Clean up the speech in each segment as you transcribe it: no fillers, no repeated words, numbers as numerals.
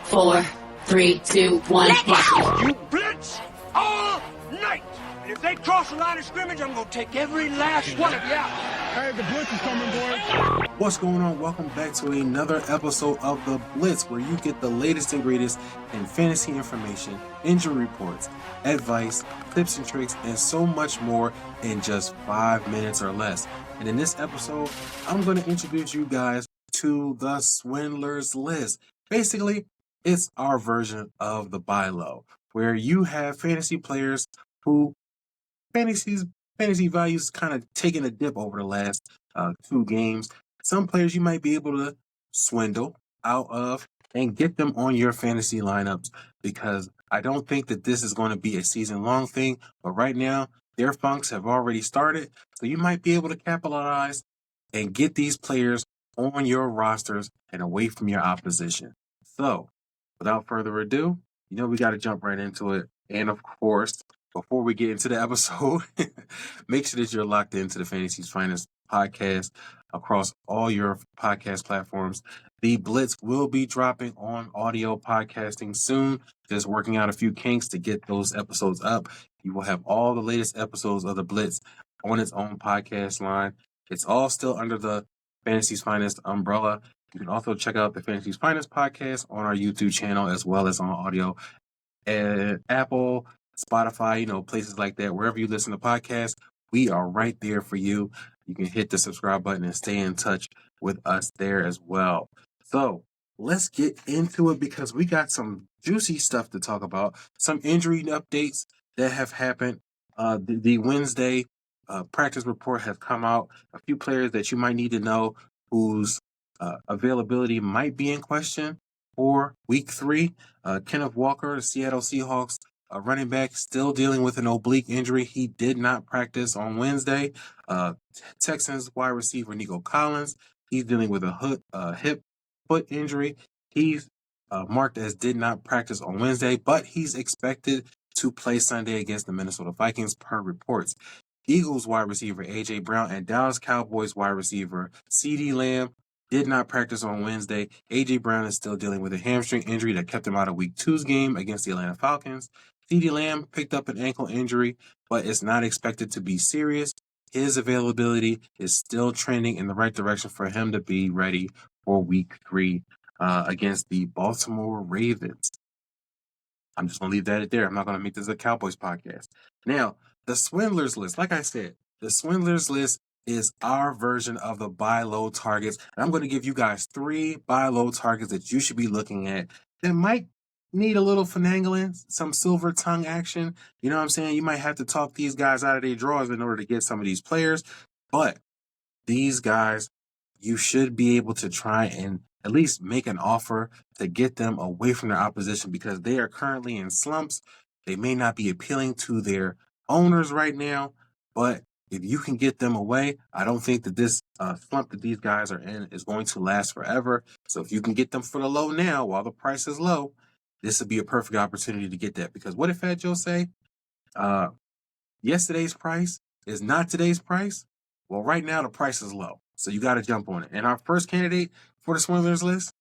4, 3, 2, 1, go! You blitz all night. And if they cross the line of scrimmage, I'm going to take every last one of you out. Hey, the blitz is coming, boys. What's going on? Welcome back to another episode of The Blitz, where you get the latest and greatest in fantasy information, injury reports, advice, tips and tricks, and so much more in just 5 minutes or less. And in this episode, I'm going to introduce you guys to the Swindlers list. Basically, it's our version of the buy low, where you have fantasy players who fantasy values kind of taking a dip over the last 2 games. Some players you might be able to swindle out of and get them on your fantasy lineups, because I don't think that this is going to be a season-long thing, but right now their funks have already started, so you might be able to capitalize and get these players on your rosters and away from your opposition. So, without further ado, we got to jump right into it. And of course, before we get into the episode, make sure that you're locked into the Fantasy's Finest podcast across all your podcast platforms. The Blitz will be dropping on audio podcasting soon. Just working out a few kinks to get those episodes up. You will have all the latest episodes of the Blitz on its own podcast line. It's all still under the Fantasy's Finest umbrella. You can also check out the Fantasy's Finest podcast on our YouTube channel, as well as on audio and Apple, Spotify, places like that. Wherever you listen to podcasts, we are right there for you. You can hit the subscribe button and stay in touch with us there as well. So let's get into it, because we got some juicy stuff to talk about. Some injury updates that have happened. The Wednesday practice report has come out. A few players that you might need to know whose availability might be in question for week 3. Kenneth Walker, the Seattle Seahawks running back, still dealing with an oblique injury. He did not practice on Wednesday. Texans wide receiver Nico Collins, he's dealing with a hip foot injury. He's marked as did not practice on Wednesday, but he's expected to play Sunday against the Minnesota Vikings per reports. Eagles wide receiver A.J. Brown and Dallas Cowboys wide receiver CeeDee Lamb did not practice on Wednesday. A.J. Brown is still dealing with a hamstring injury that kept him out of Week 2's game against the Atlanta Falcons. CeeDee Lamb picked up an ankle injury, but it's not expected to be serious. His availability is still trending in the right direction for him to be ready for Week 3 against the Baltimore Ravens. I'm just going to leave that there. I'm not going to make this a Cowboys podcast. Now, the Swindlers list. Like I said, the Swindlers list is our version of the buy low targets. And I'm going to give you guys 3 buy low targets that you should be looking at that might need a little finagling, some silver tongue action. You know what I'm saying? You might have to talk these guys out of their drawers in order to get some of these players. But these guys, you should be able to try and at least make an offer to get them away from their opposition, because they are currently in slumps. They may not be appealing to their owners right now, but if you can get them away, I don't think that this slump that these guys are in is going to last forever. So if you can get them for the low now while the price is low, this would be a perfect opportunity to get that. Because what did Fat Joe say? Yesterday's price is not today's price. Well, right now the price is low, so you got to jump on it. And our first candidate for the Swindlers list,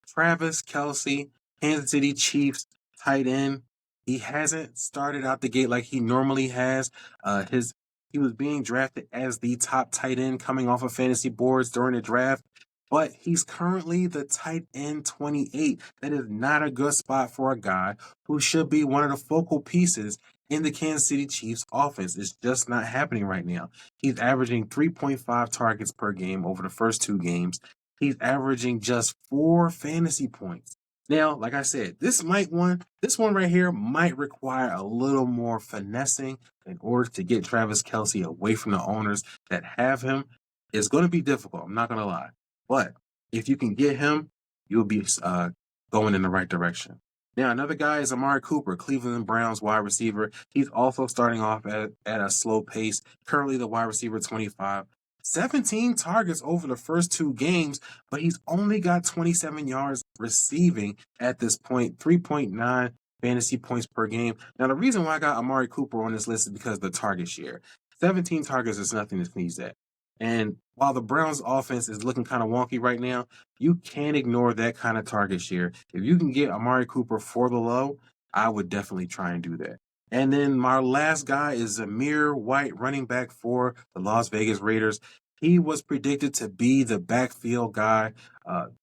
Travis Kelce, Kansas City Chiefs tight end. He hasn't started out the gate like he normally has. He was being drafted as the top tight end coming off of fantasy boards during the draft, but he's currently the tight end 28. That is not a good spot for a guy who should be one of the focal pieces in the Kansas City Chiefs offense. It's just not happening right now. He's averaging 3.5 targets per game over the first 2 games. He's averaging just 4 fantasy points. Now, like I said, this one right here might require a little more finessing in order to get Travis Kelce away from the owners that have him. It's going to be difficult, I'm not going to lie. But if you can get him, you'll be going in the right direction. Now, another guy is Amari Cooper, Cleveland Browns wide receiver. He's also starting off at a slow pace, currently the wide receiver 25. 17 targets over the first 2 games, but he's only got 27 yards receiving at this point, 3.9 fantasy points per game. Now, the reason why I got Amari Cooper on this list is because of the target share. 17 targets is nothing to sneeze at. And while the Browns offense is looking kind of wonky right now, you can't ignore that kind of target share. If you can get Amari Cooper for the low, I would definitely try and do that. And then my last guy is Zamir White, running back for the Las Vegas Raiders. He was predicted to be the backfield guy,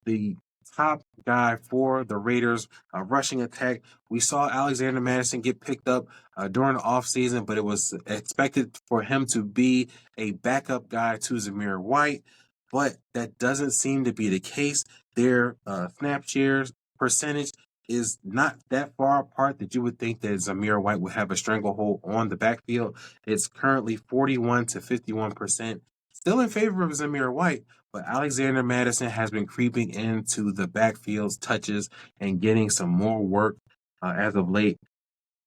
the top guy for the Raiders rushing attack. We saw Alexander Madison get picked up during the offseason, but it was expected for him to be a backup guy to Zamir White, but that doesn't seem to be the case. Their snap shares percentage is not that far apart that you would think that Zamir White would have a stranglehold on the backfield. It's currently 41 to 51%, still in favor of Zamir White, but Alexander Madison has been creeping into the backfield's touches and getting some more work as of late.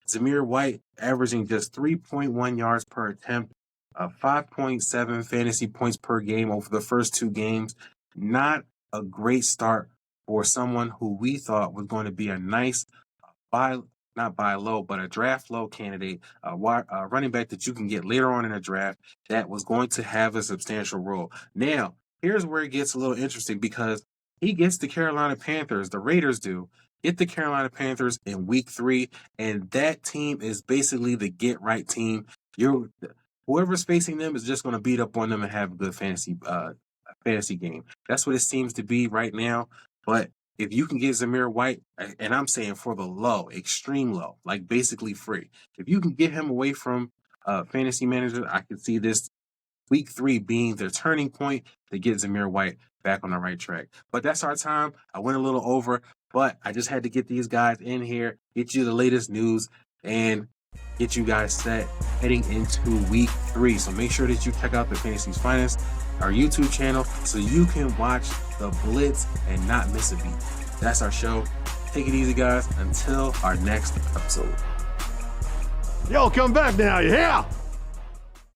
Zamir White averaging just 3.1 yards per attempt, 5.7 fantasy points per game over the first 2 games. Not a great start for someone who we thought was going to be a nice not buy low, but a draft low candidate, a running back that you can get later on in a draft that was going to have a substantial role. Now, here's where it gets a little interesting because he gets the Carolina Panthers, the Raiders do, get the Carolina Panthers in week 3, and that team is basically the get-right team. Whoever's facing them is just going to beat up on them and have a good fantasy game. That's what it seems to be right now. But if you can get Zamir White, and I'm saying for the low, extreme low, like basically free, if you can get him away from fantasy managers, I could see this week 3 being the turning point to get Zamir White back on the right track. But that's our time. I went a little over, but I just had to get these guys in here, get you the latest news, and get you guys set heading into week 3. So make sure that you check out the Fantasy's Finest, our YouTube channel, so you can watch the Blitz and not miss a beat. That's our show. Take it easy, guys. Until our next episode. Yo, come back now, you hear?